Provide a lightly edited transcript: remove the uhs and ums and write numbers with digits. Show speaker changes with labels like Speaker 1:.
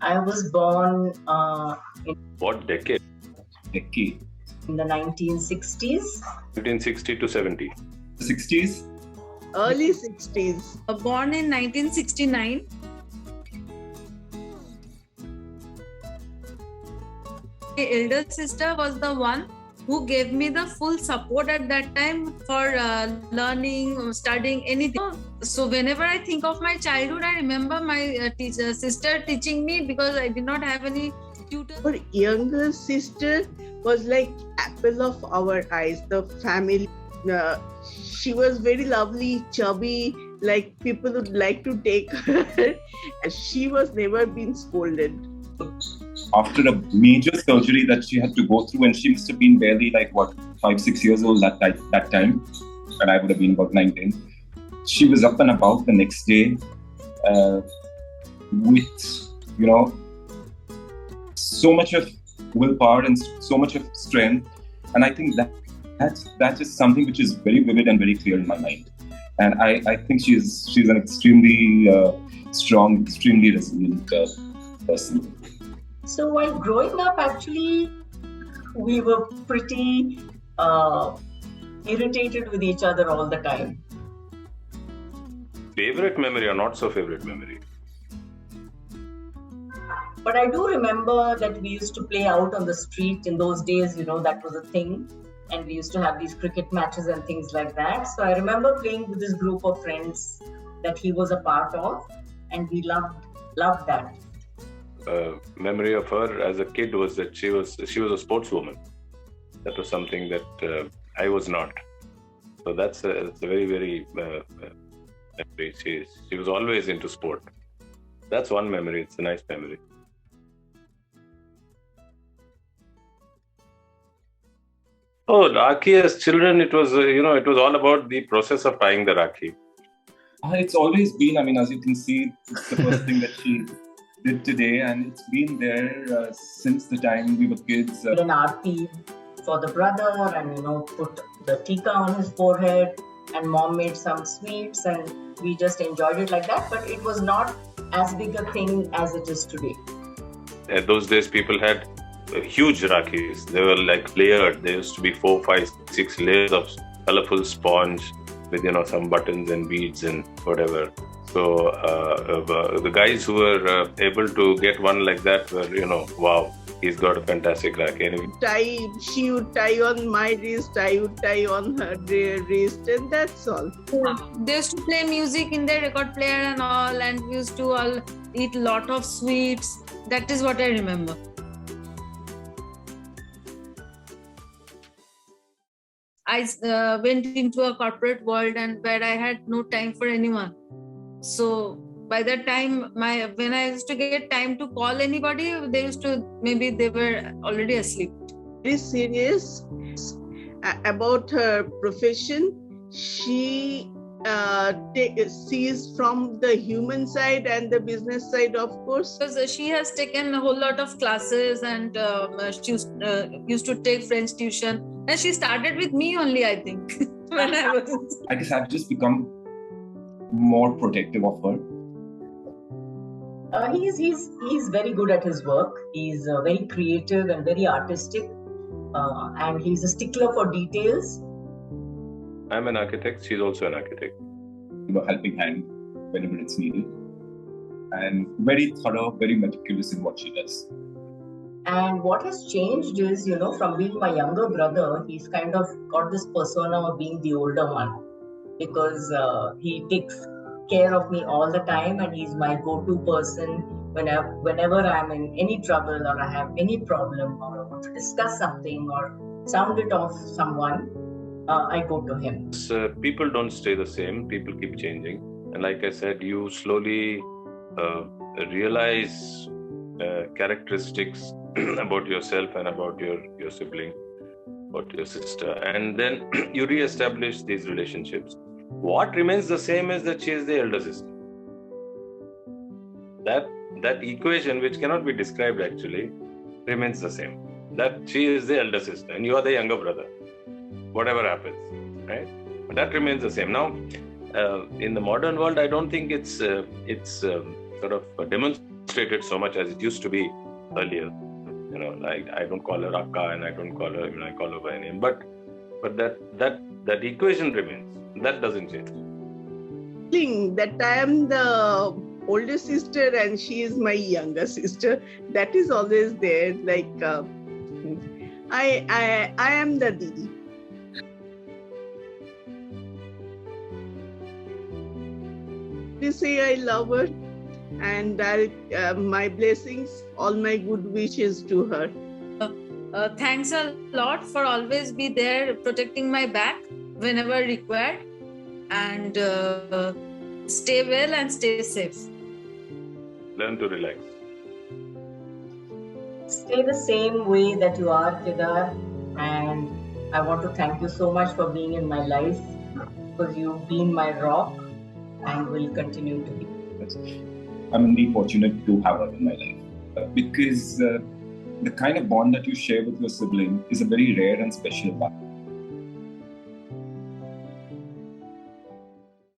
Speaker 1: I was born in
Speaker 2: What decade?
Speaker 1: in the 1960s.
Speaker 2: 1960 to 70.
Speaker 3: 60s?
Speaker 4: Early 60s.
Speaker 5: Born in 1969. My elder sister was the one who gave me the full support at that time for learning, studying, anything. So whenever I think of my childhood, I remember my sister teaching me, because I did not have any tutor.
Speaker 4: Her younger sister was like apple of our eyes, the family. She was very lovely, chubby, like people would like to take her. She was never been scolded.
Speaker 3: After a major surgery that she had to go through, and she must have been barely 5-6 years old that time, and I would have been about 19. She was up and about the next day with, so much of willpower and so much of strength. And I think that is something which is very vivid and very clear in my mind. And I think she's an extremely strong, extremely resilient person.
Speaker 1: So while growing up, actually, we were pretty irritated with each other all the time.
Speaker 2: Favorite memory or not so favorite memory?
Speaker 1: But I do remember that we used to play out on the street in those days, that was a thing. And we used to have these cricket matches and things like that. So I remember playing with this group of friends that he was a part of, and we loved that.
Speaker 2: Memory of her as a kid was that she was a sportswoman. That was something that I was not. So that's a very, very memory. She was always into sport. That's one memory. It's a nice memory. Oh, Rakhi as children, it was it was all about the process of tying the Rakhi.
Speaker 3: It's always been, as you can see, it's the first thing that she did today, and it's been there since the time we were kids.
Speaker 1: An aarti for the brother, and put the tika on his forehead, and mom made some sweets, and we just enjoyed it like that. But it was not as big a thing as it is today.
Speaker 2: At those days, people had huge Rakhis. They were layered. There used to be 4, 5, 6 layers of colorful sponge with some buttons and beads and whatever. So the guys who were able to get one like that were, wow, he's got a fantastic Rakhi.
Speaker 4: She would tie on my wrist, I would tie on her wrist, and that's all.
Speaker 5: They used to play music in their record player and all, and we used to all eat a lot of sweets. That is what I remember. I went into a corporate world, and where I had no time for anyone. So by that time, when I used to get time to call anybody, maybe they were already asleep.
Speaker 4: Very serious about her profession. She sees from the human side and the business side, of course.
Speaker 5: Because she has taken a whole lot of classes, and she used to take French tuition. And she started with me only, I think. When
Speaker 3: I guess I've just become more protective of her.
Speaker 1: He's very good at his work. He's very creative and very artistic, and he's a stickler for details.
Speaker 2: I'm an architect. She's also an architect.
Speaker 3: Helping hand whenever it's needed, and very thorough, very meticulous in what she does.
Speaker 1: And what has changed is, from being my younger brother, he's kind of got this persona of being the older one, because he takes care of me all the time, and he's my go-to person whenever I'm in any trouble, or I have any problem, or I want to discuss something or sound it off someone, I go to him.
Speaker 2: People don't stay the same. People keep changing. And like I said, you slowly realize characteristics about yourself and about your sibling, about your sister. And then you re-establish these relationships. What remains the same is that she is the elder sister. That equation, which cannot be described actually, remains the same. That she is the elder sister and you are the younger brother. Whatever happens, right? But that remains the same. Now, in the modern world, I don't think it's sort of demonstrated demonstrated so much as it used to be earlier. You know, like I don't call her Akka and I don't call her, I call her by name. But that equation remains. That doesn't change.
Speaker 4: That I am the older sister and she is my younger sister. That is always there. Like I am the Didi. They say I love her, and my blessings, all my good wishes to her.
Speaker 5: Thanks a lot for always be there protecting my back whenever required, and stay well and stay safe.
Speaker 2: Learn to relax.
Speaker 1: Stay the same way that you are, Kedar, and I want to thank you so much for being in my life, because you've been my rock and will continue to be.
Speaker 3: I'm indeed fortunate to have her in my life, because the kind of bond that you share with your sibling is a very rare and special one.